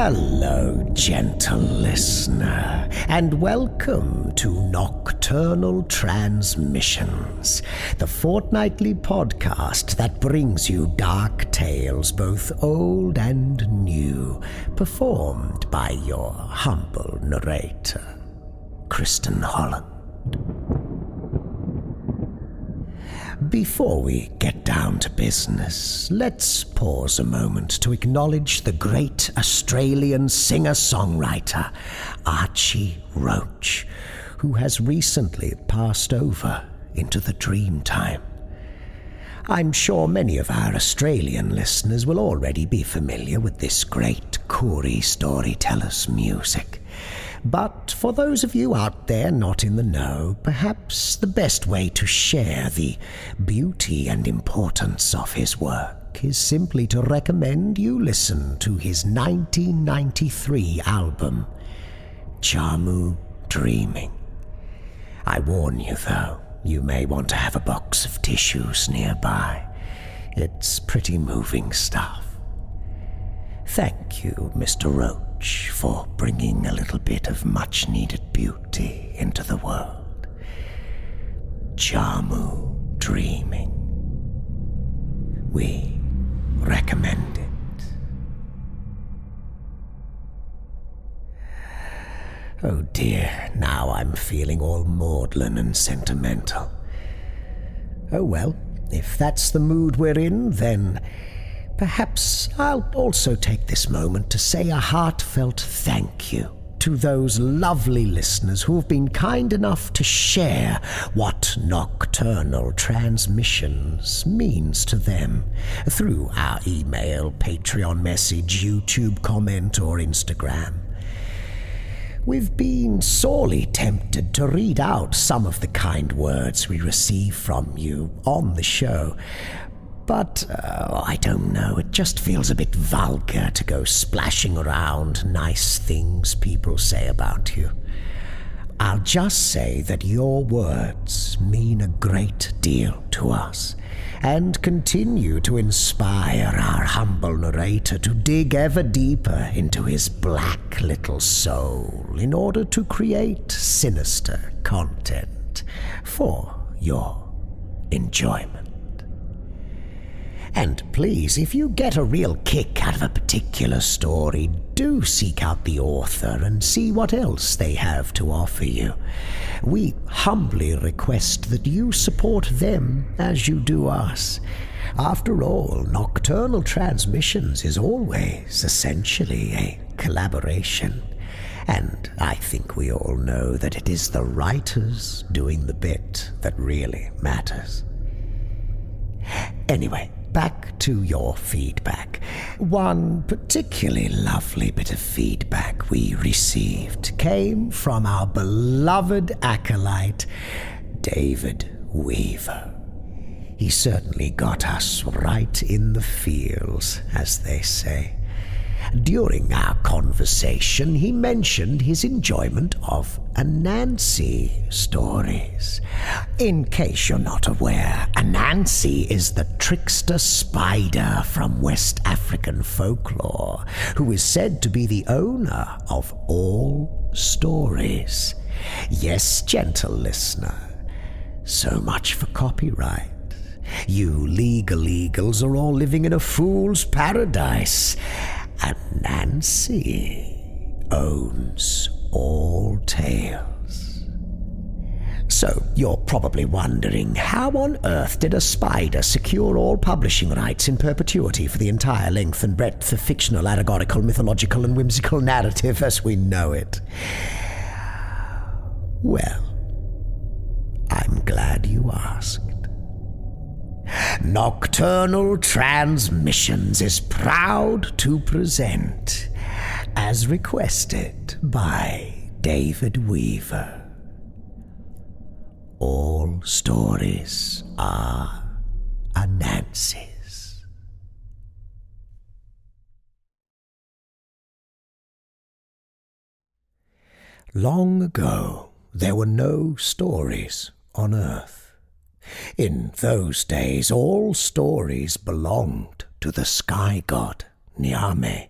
Hello, gentle listener, and welcome to Nocturnal Transmissions, the fortnightly podcast that brings you dark tales, both old and new, performed by your humble narrator, Kristin Holland. Before we get down to business, let's pause a moment to acknowledge the great Australian singer-songwriter, Archie Roach, who has recently passed over into the dream time. I'm sure many of our Australian listeners will already be familiar with this great Koori storyteller's music. But for those of you out there not in the know, perhaps the best way to share the beauty and importance of his work is simply to recommend you listen to his 1993 album, Jamu Dreaming. I warn you though, you may want to have a box of tissues nearby. It's pretty moving stuff. Thank you, Mr. Roach, for bringing a little bit of much-needed beauty into the world. Jamu Dreaming. We recommend it. Oh dear, now I'm feeling all maudlin and sentimental. Oh well, if that's the mood we're in, then perhaps I'll also take this moment to say a heartfelt thank you to those lovely listeners who have been kind enough to share what Nocturnal Transmissions means to them through our email, Patreon message, YouTube comment, or Instagram. We've been sorely tempted to read out some of the kind words we receive from you on the show, but, I don't know, it just feels a bit vulgar to go splashing around nice things people say about you. I'll just say that your words mean a great deal to us, and continue to inspire our humble narrator to dig ever deeper into his black little soul in order to create sinister content for your enjoyment. And please, if you get a real kick out of a particular story, do seek out the author and see what else they have to offer you. We humbly request that you support them as you do us. After all, Nocturnal Transmissions is always essentially a collaboration. And I think we all know that it is the writers doing the bit that really matters. Anyway, back to your feedback. One particularly lovely bit of feedback we received came from our beloved acolyte, David Weaver. He certainly got us right in the feels, as they say. During our conversation, he mentioned his enjoyment of Anansi stories. In case you're not aware, Anansi is the trickster spider from West African folklore, who is said to be the owner of all stories. Yes, gentle listener, so much for copyright. You legal eagles are all living in a fool's paradise. Anansi owns all tales. So, you're probably wondering, how on earth did a spider secure all publishing rights in perpetuity for the entire length and breadth of fictional, allegorical, mythological, and whimsical narrative as we know it? Well, I'm glad you asked. Nocturnal Transmissions is proud to present, as requested by David Weaver, All Stories Are Anansi's. Long ago, there were no stories on Earth. In those days, all stories belonged to the sky god, Nyame,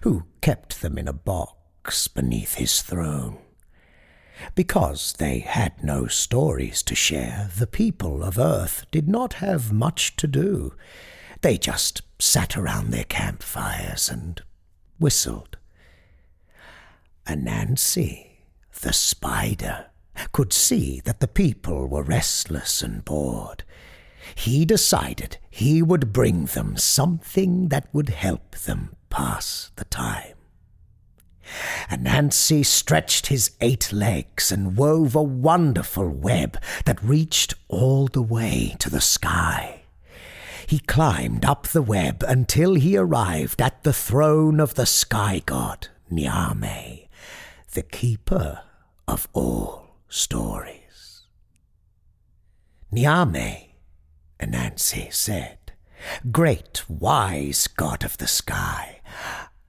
who kept them in a box beneath his throne. Because they had no stories to share, the people of Earth did not have much to do. They just sat around their campfires and whistled. Anansi the Spider could see that the people were restless and bored. He decided he would bring them something that would help them pass the time. Anansi stretched his 8 legs and wove a wonderful web that reached all the way to the sky. He climbed up the web until he arrived at the throne of the sky god, Niame, the keeper of all stories. Niame, Anansi said, "Great wise god of the sky,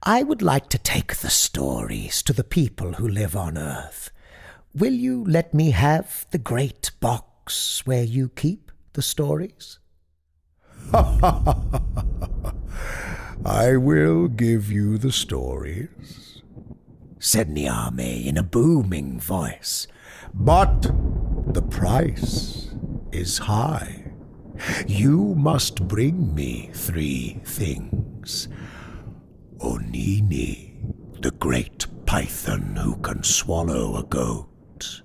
I would like to take the stories to the people who live on Earth. Will you let me have the great box where you keep the stories?" "I will give you the stories," said Niame in a booming voice. "but the price is high. You must bring me 3 things. Onini, the great python who can swallow a goat.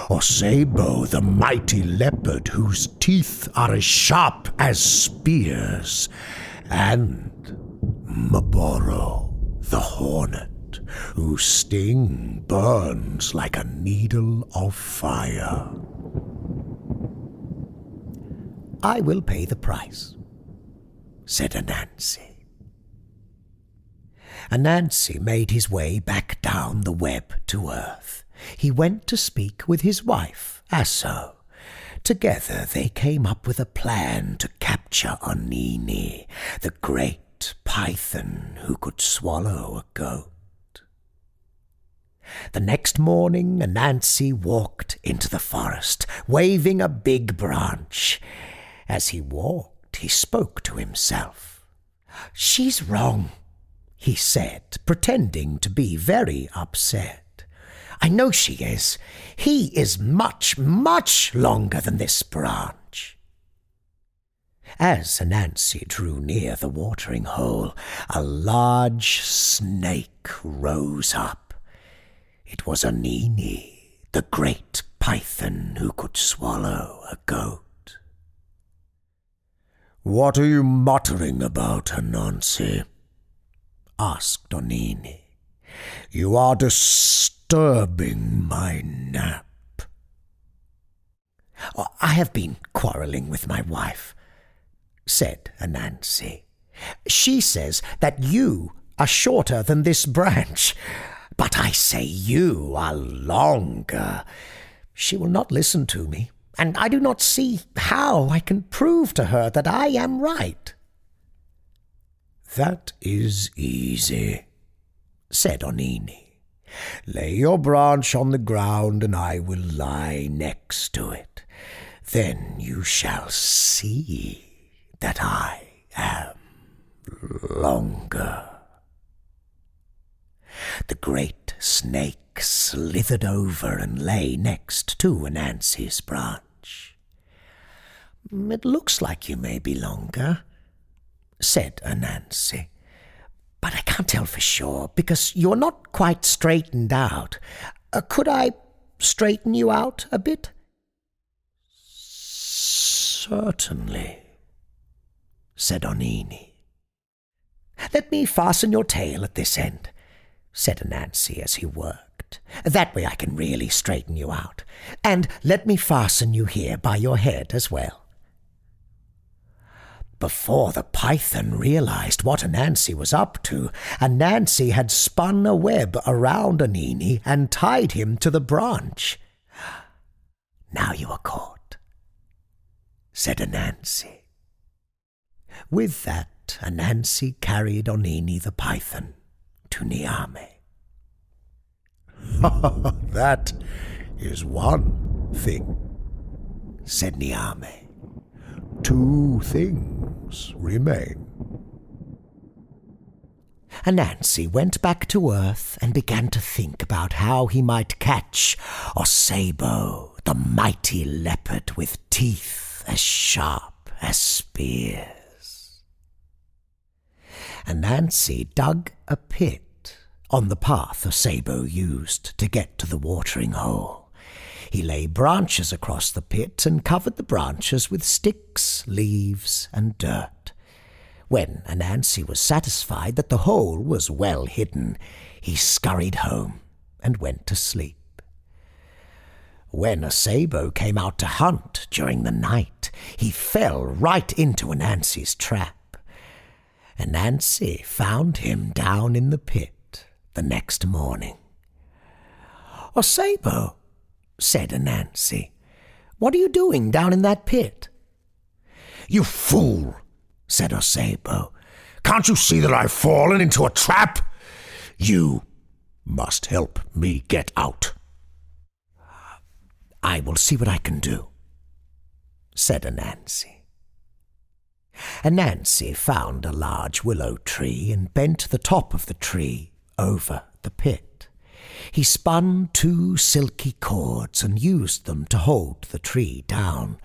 Osebo, the mighty leopard whose teeth are as sharp as spears. And Maboro, the hornet, whose sting burns like a needle of fire." "I will pay the price," said Anansi. Anansi made his way back down the web to Earth. He went to speak with his wife, Aso. Together they came up with a plan to capture Onini, the great python who could swallow a goat. The next morning Anansi walked into the forest, waving a big branch. As he walked, he spoke to himself. "She's wrong," he said, pretending to be very upset. "I know she is. He is much, much longer than this branch." As Anansi drew near the watering hole, a large snake rose up. It was Onini, the great python who could swallow a goat. "What are you muttering about, Anansi?" asked Onini. "You are disturbing my nap." "I have been quarrelling with my wife," said Anansi. "She says that you are shorter than this branch, but I say you are longer. She will not listen to me, and I do not see how I can prove to her that I am right." "That is easy," said Onini. "Lay your branch on the ground and I will lie next to it. Then you shall see that I am longer." The great snake slithered over and lay next to Anansi's branch. "It looks like you may be longer," said Anansi, "but I can't tell for sure because you're not quite straightened out. Could I straighten you out a bit?" "Certainly," said Onini. "Let me fasten your tail at this end," said Anansi as he worked. "That way I can really straighten you out. And let me fasten you here by your head as well." Before the python realized what Anansi was up to, Anansi had spun a web around Onini and tied him to the branch. "Now you are caught," said Anansi. With that, Anansi carried Onini the python to Niame. "That is one thing," said Niame. "2 things remain." Anansi went back to Earth and began to think about how he might catch Osebo, the mighty leopard with teeth as sharp as spears. Anansi dug a pit on the path Osebo used to get to the watering hole. He lay branches across the pit and covered the branches with sticks, leaves, and dirt. When Anansi was satisfied that the hole was well hidden, he scurried home and went to sleep. When Osebo came out to hunt during the night, he fell right into Anansi's trap. Anansi found him down in the pit the next morning. "Osebo," said Anansi, "what are you doing down in that pit?" "You fool," said Osebo. "Can't you see that I've fallen into a trap? You must help me get out." "I will see what I can do," said Anansi. Anansi found a large willow tree and bent the top of the tree over the pit. He spun 2 silky cords and used them to hold the tree down.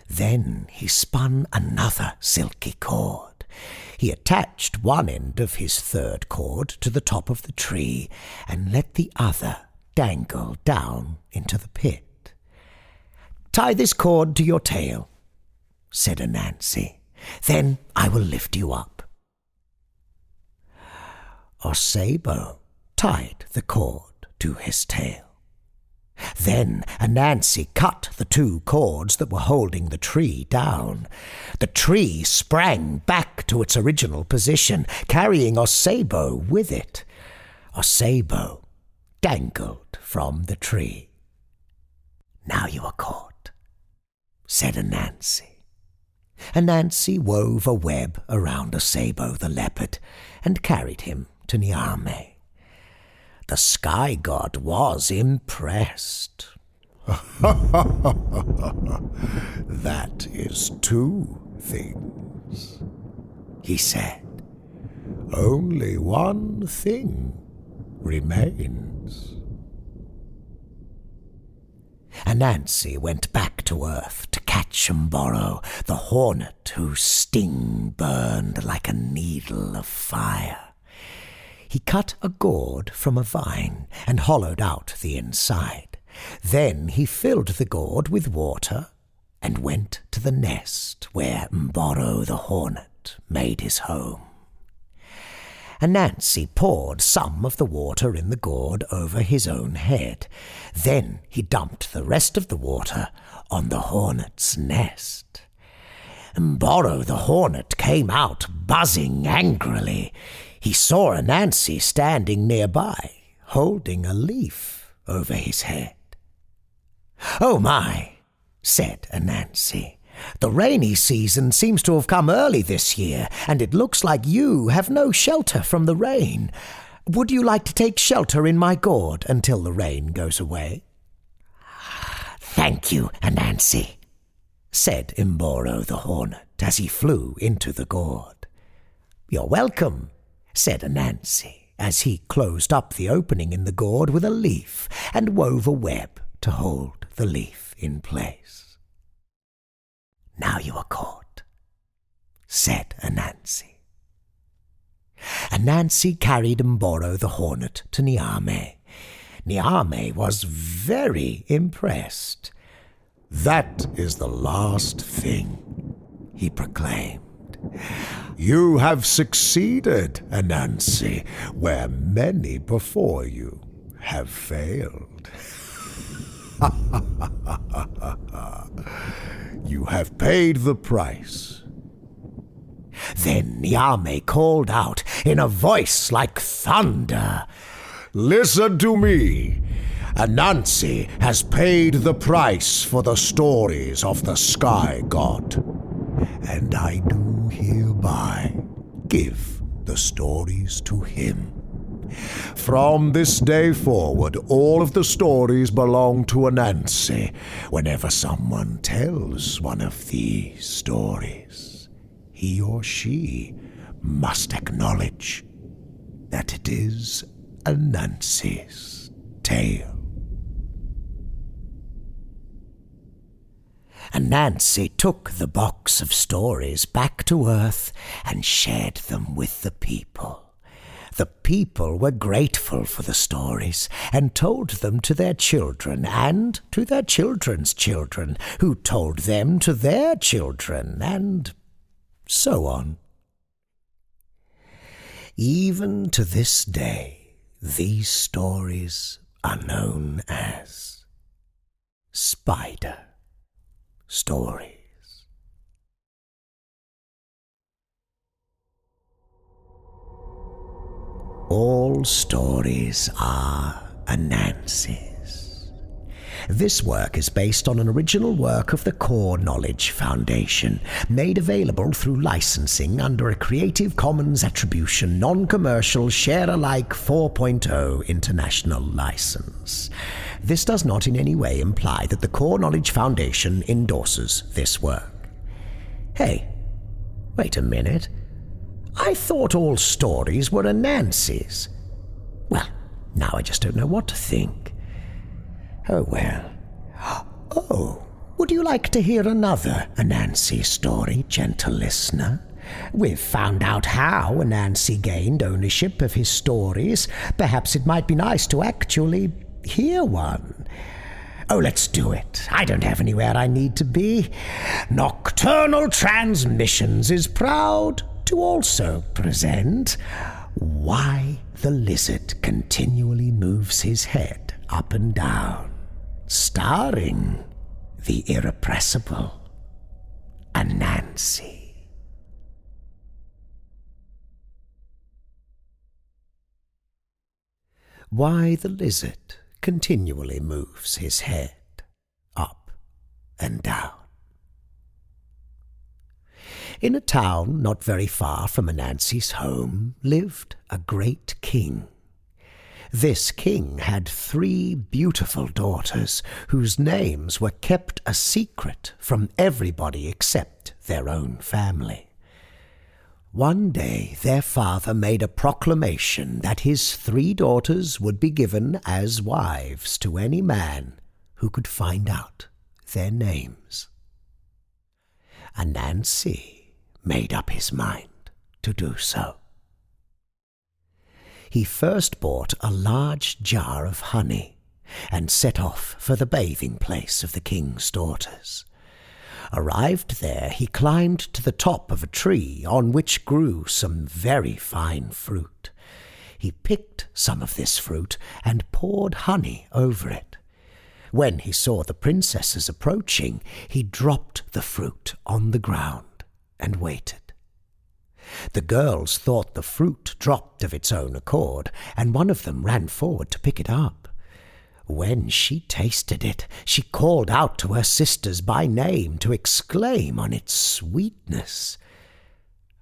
Then he spun another silky cord. He attached one end of his 3rd cord to the top of the tree and let the other dangle down into the pit. "Tie this cord to your tail," said Anansi. "Then I will lift you up." Osebo tied the cord to his tail. Then Anansi cut the 2 cords that were holding the tree down. The tree sprang back to its original position, carrying Osebo with it. Osebo dangled from the tree. "Now you are caught," said Anansi. Anansi wove a web around Osebo the leopard and carried him to Niame. The sky god was impressed. "That is 2 things," he said. "Only 1 thing remains." Anansi went back to Earth to catch Mboro, the hornet whose sting burned like a needle of fire. He cut a gourd from a vine and hollowed out the inside. Then he filled the gourd with water and went to the nest where Mboro the hornet made his home. Anansi poured some of the water in the gourd over his own head. Then he dumped the rest of the water on the hornet's nest. Mboro the hornet came out buzzing angrily. He saw Anansi standing nearby, holding a leaf over his head. "Oh my," said Anansi, "the rainy season seems to have come early this year, and it looks like you have no shelter from the rain. Would you like to take shelter in my gourd until the rain goes away?" "Thank you, Anansi," said Mboro the hornet as he flew into the gourd. "You're welcome," said Anansi, as he closed up the opening in the gourd with a leaf and wove a web to hold the leaf in place. "Now you are caught," said Anansi. Anansi carried Mboro the hornet to Niame. Niame was very impressed. "That is the last thing," he proclaimed. "You have succeeded, Anansi, where many before you have failed. You have paid the price." Then Niame called out in a voice like thunder, "Listen to me! Anansi has paid the price for the stories of the sky god, and I do hereby give the stories to him. From this day forward, all of the stories belong to Anansi. Whenever someone tells one of these stories, he or she must acknowledge that it is Anansi's tale. Anansi took the box of stories back to Earth and shared them with the people. The people were grateful for the stories and told them to their children and to their children's children, who told them to their children, and so on. Even to this day, these stories are known as Spider Stories. All stories are Anansi's. This work is based on an original work of the Core Knowledge Foundation, made available through licensing under a Creative Commons Attribution Non-Commercial Share-alike 4.0 international license. This does not in any way imply that the Core Knowledge Foundation endorses this work. Hey, wait a minute. I thought all stories were Anansi's. Well, now I just don't know what to think. Oh well. Oh, would you like to hear another Anansi story, gentle listener? We've found out how Anansi gained ownership of his stories. Perhaps it might be nice to actually hear one. Oh, let's do it. I don't have anywhere I need to be. Nocturnal Transmissions is proud to also present Why the Lizard Continually Moves His Head Up and Down, starring the irrepressible Anansi. Why the Lizard Continually Moves His Head Up and Down. In a town not very far from Anansi's home lived a great king. This king had 3 beautiful daughters whose names were kept a secret from everybody except their own family. One day their father made a proclamation that his 3 daughters would be given as wives to any man who could find out their names. Anansi made up his mind to do so. He first bought a large jar of honey and set off for the bathing place of the king's daughters. Arrived there, he climbed to the top of a tree on which grew some very fine fruit. He picked some of this fruit and poured honey over it. When he saw the princesses approaching, he dropped the fruit on the ground and waited. The girls thought the fruit dropped of its own accord, and one of them ran forward to pick it up. When she tasted it, she called out to her sisters by name to exclaim on its sweetness.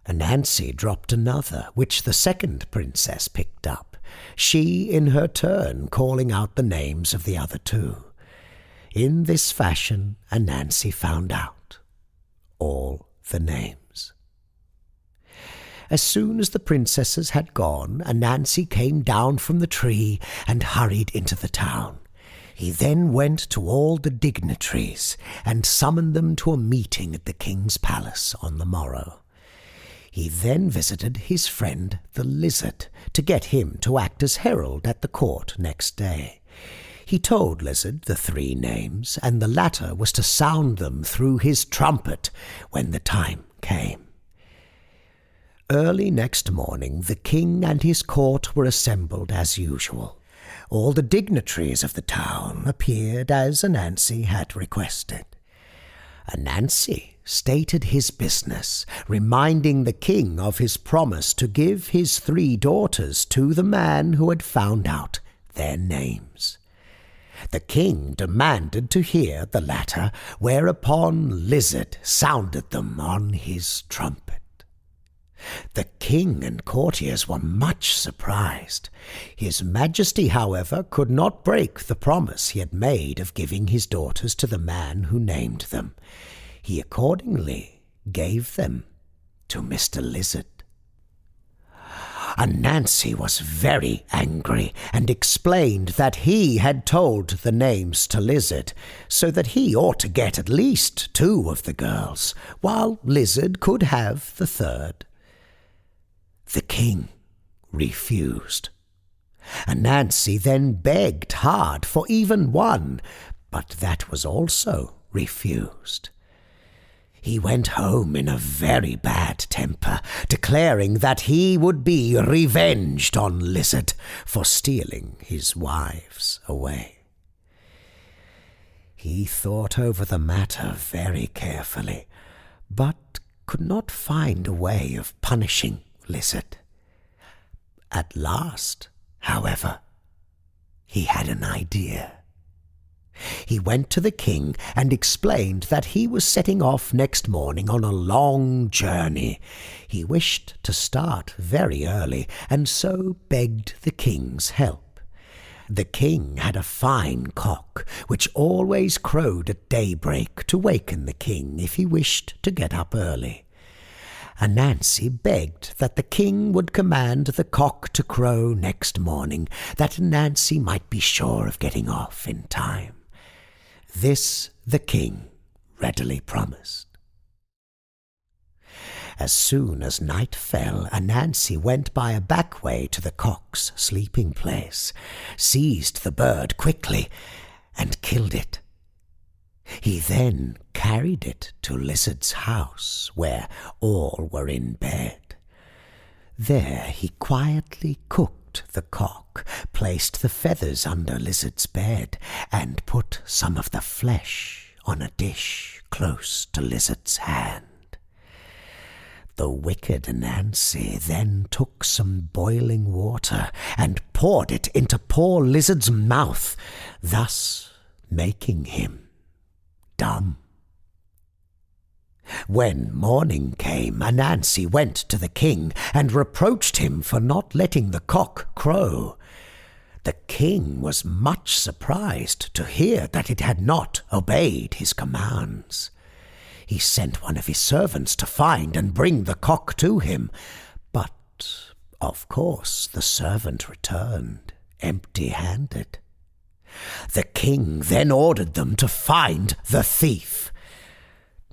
Anansi dropped another, which the second princess picked up, she in her turn calling out the names of the other 2. In this fashion, Anansi found out all the names. As soon as the princesses had gone, Anansi came down from the tree and hurried into the town. He then went to all the dignitaries and summoned them to a meeting at the king's palace on the morrow. He then visited his friend the lizard to get him to act as herald at the court next day. He told Lizard the 3 names, and the latter was to sound them through his trumpet when the time came. Early next morning, the king and his court were assembled as usual. All the dignitaries of the town appeared as Anansi had requested. Anansi stated his business, reminding the king of his promise to give his 3 daughters to the man who had found out their names. The king demanded to hear the latter, whereupon Lizard sounded them on his trumpet. The king and courtiers were much surprised. His Majesty, however, could not break the promise he had made of giving his daughters to the man who named them. He accordingly gave them to Mr. Lizard. Anansi was very angry and explained that he had told the names to Lizard, so that he ought to get at least 2 of the girls, while Lizard could have the 3rd. The king refused. Anansi then begged hard for even 1, but that was also refused. He went home in a very bad temper, declaring that he would be revenged on Lizard for stealing his wives away. He thought over the matter very carefully, but could not find a way of punishing Lizard. At last, however, he had an idea. He went to the king and explained that he was setting off next morning on a long journey. He wished to start very early, and so begged the king's help. The king had a fine cock, which always crowed at daybreak to waken the king if he wished to get up early. Anansi begged that the king would command the cock to crow next morning, that Anansi might be sure of getting off in time. This the king readily promised. As soon as night fell, Anansi went by a back way to the cock's sleeping place, seized the bird quickly, and killed it. He then carried it to Lizard's house, where all were in bed. There he quietly cooked the cock, placed the feathers under Lizard's bed, and put some of the flesh on a dish close to Lizard's hand. The wicked Anansi then took some boiling water and poured it into poor Lizard's mouth, thus making him dumb. When morning came, Anansi went to the king and reproached him for not letting the cock crow. The king was much surprised to hear that it had not obeyed his commands. He sent one of his servants to find and bring the cock to him, but of course the servant returned empty-handed. The king then ordered them to find the thief.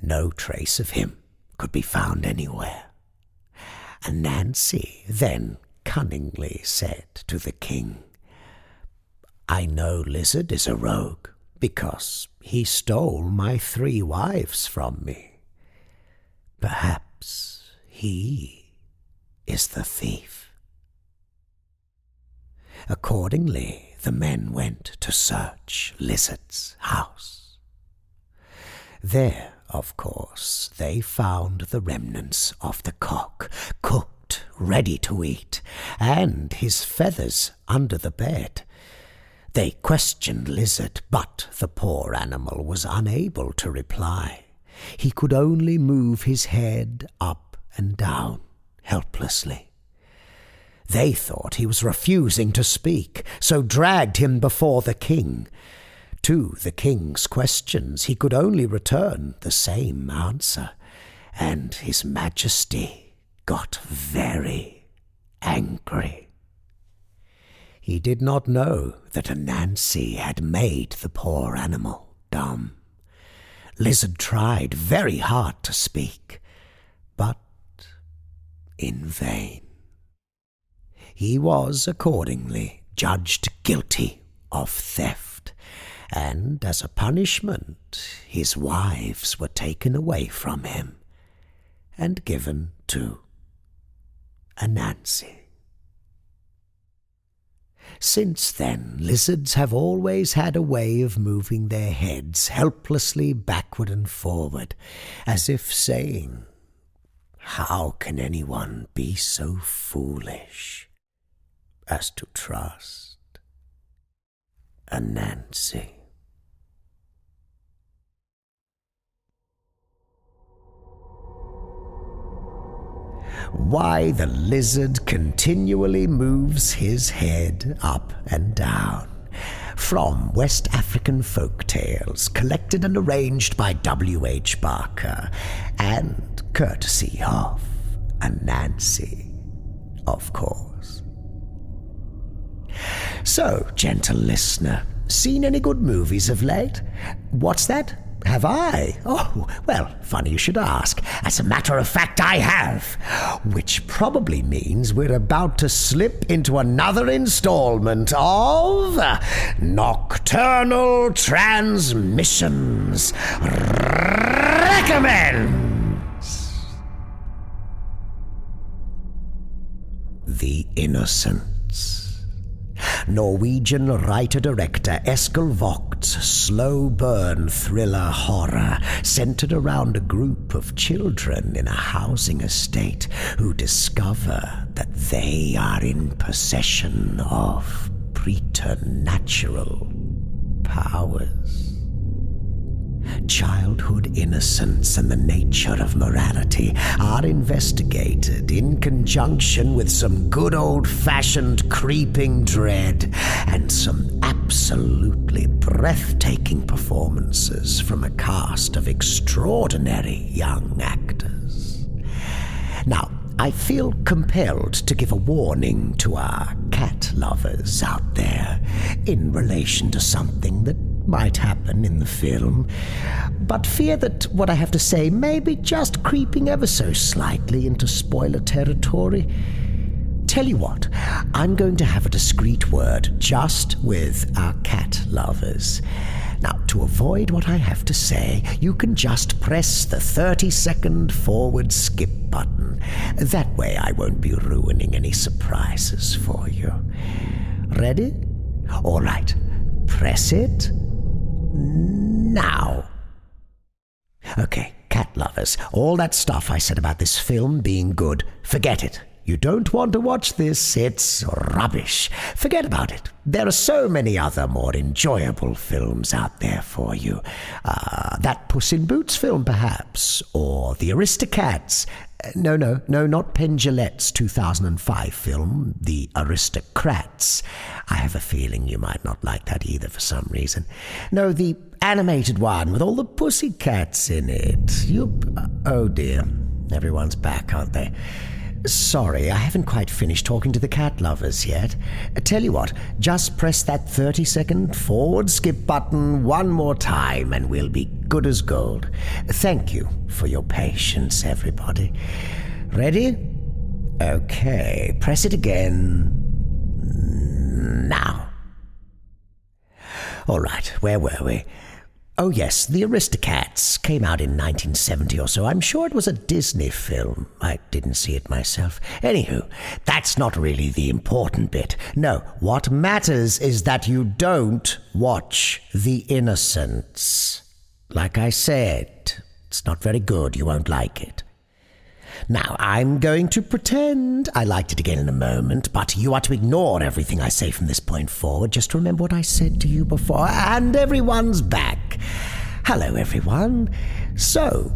No trace of him could be found anywhere. Anansi then cunningly said to the king, "I know Lizard is a rogue because he stole my 3 wives from me. Perhaps he is the thief." Accordingly, the men went to search Lizard's house. There, of course, they found the remnants of the cock, cooked, ready to eat, and his feathers under the bed. They questioned Lizard, but the poor animal was unable to reply. He could only move his head up and down helplessly. They thought he was refusing to speak, so dragged him before the king. To the king's questions he could only return the same answer, and his majesty got very angry. He did not know that Anansi had made the poor animal dumb. Lizard tried very hard to speak, but in vain. He was accordingly judged guilty of theft, and as a punishment his wives were taken away from him and given to Anansi. Since then, lizards have always had a way of moving their heads helplessly backward and forward, as if saying, "How can anyone be so foolish as to trust Anansi?" Why the lizard continually moves his head up and down. From West African folk tales, collected and arranged by W.H. Barker, and courtesy of Anansi of course. So, gentle listener, seen any good movies of late? What's that? Have I? Oh, well, funny you should ask. As a matter of fact, I have. Which probably means we're about to slip into another installment of Nocturnal Transmissions Recommends. The Innocents. Norwegian writer-director Eskil Vogt's slow-burn thriller horror centered around a group of children in a housing estate who discover that they are in possession of preternatural powers. Childhood innocence and the nature of morality are investigated in conjunction with some good old-fashioned creeping dread and some absolutely breathtaking performances from a cast of extraordinary young actors. Now, I feel compelled to give a warning to our cat lovers out there in relation to something that might happen in the film, but fear that what I have to say may be just creeping ever so slightly into spoiler territory. Tell you what, I'm going to have a discreet word just with our cat lovers. Now, to avoid what I have to say, you can just press the 30-second forward skip button. That way I won't be ruining any surprises for you. Ready? All right, press it now. Okay, cat lovers, all that stuff I said about this film being good, forget it. You don't want to watch this, it's rubbish. Forget about it. There are so many other more enjoyable films out there for you. That Puss in Boots film, perhaps, or The Aristocats. No, not Penn Jillette's 2005 film, The Aristocrats. I have a feeling you might not like that either for some reason. No, the animated one with all the pussycats in it. Oh dear, everyone's back, aren't they? Sorry, I haven't quite finished talking to the cat lovers yet. Tell you what, just press that 30-second forward skip button one more time and we'll be good as gold. Thank you for your patience, everybody. Ready? Okay, press it again. Now. All right, where were we? Oh yes, The Aristocats came out in 1970 or so. I'm sure it was a Disney film. I didn't see it myself. Anywho, that's not really the important bit. No, what matters is that you don't watch The Innocents. Like I said, it's not very good. You won't like it. Now, I'm going to pretend I liked it again in a moment, but you are to ignore everything I say from this point forward. Just remember what I said to you before, and everyone's back. Hello, everyone. So,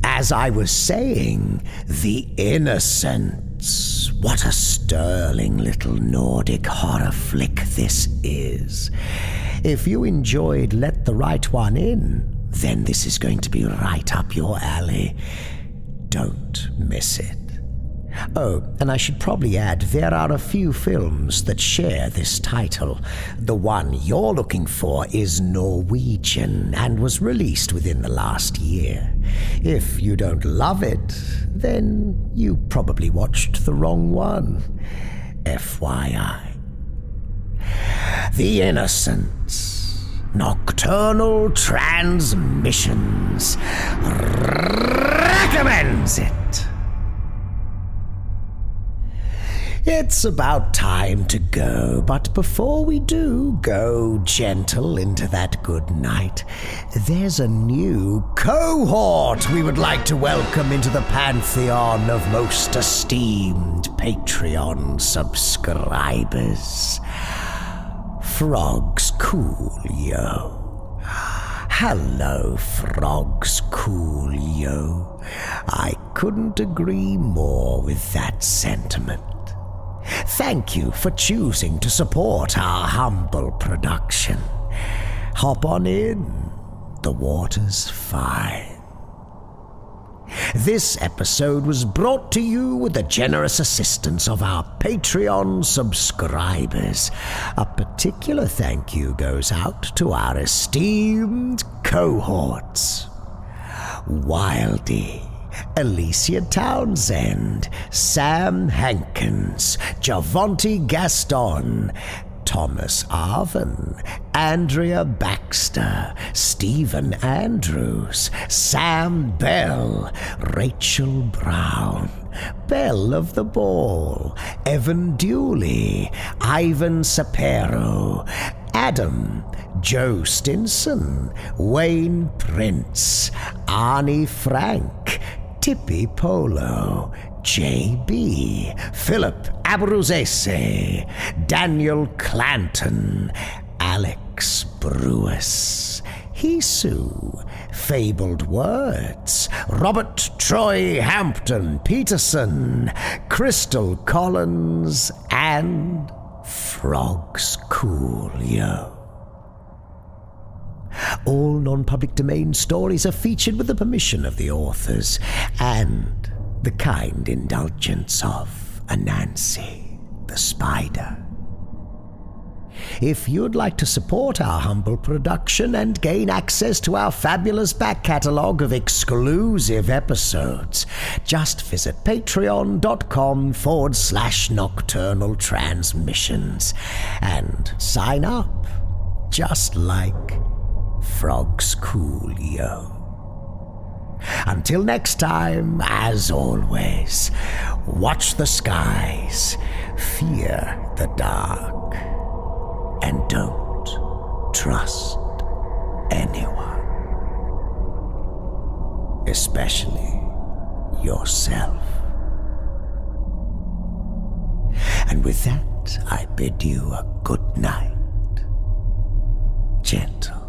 as I was saying, The Innocents. What a sterling little Nordic horror flick this is. If you enjoyed Let the Right One In, then this is going to be right up your alley. Don't miss it. Oh, and I should probably add, there are a few films that share this title. The one you're looking for is Norwegian and was released within the last year. If you don't love it, then you probably watched the wrong one. FYI. The Innocents. Nocturnal Transmissions recommends it. It's about time to go, but before we do go gentle into that good night, there's a new cohort we would like to welcome into the pantheon of most esteemed Patreon subscribers. Frogs Coolio. Hello, Frogs Coolio. I couldn't agree more with that sentiment. Thank you for choosing to support our humble production. Hop on in. The water's fine. This episode was brought to you with the generous assistance of our Patreon subscribers. A particular thank you goes out to our esteemed cohorts: Wildy, Alicia Townsend, Sam Hankins, Javonte Gaston, Thomas Arvin, Andrea Baxter, Stephen Andrews, Sam Bell, Rachel Brown, Belle of the Ball, Evan Dooley, Ivan Sapero, Adam, Joe Stinson, Wayne Prince, Arnie Frank, Tippy Polo, J.B., Philip Abruzese, Daniel Clanton, Alex Brewis, Hisu, Fabled Words, Robert Troy Hampton Peterson, Crystal Collins, and Frogs Coolio. All non-public domain stories are featured with the permission of the authors and the kind indulgence of Anansi the Spider. If you'd like to support our humble production and gain access to our fabulous back catalogue of exclusive episodes, just visit patreon.com/nocturnal transmissions and sign up, just like Frogs Coolio. Until next time, as always, watch the skies, fear the dark, and don't trust anyone, especially yourself. And with that, I bid you a good night, gentle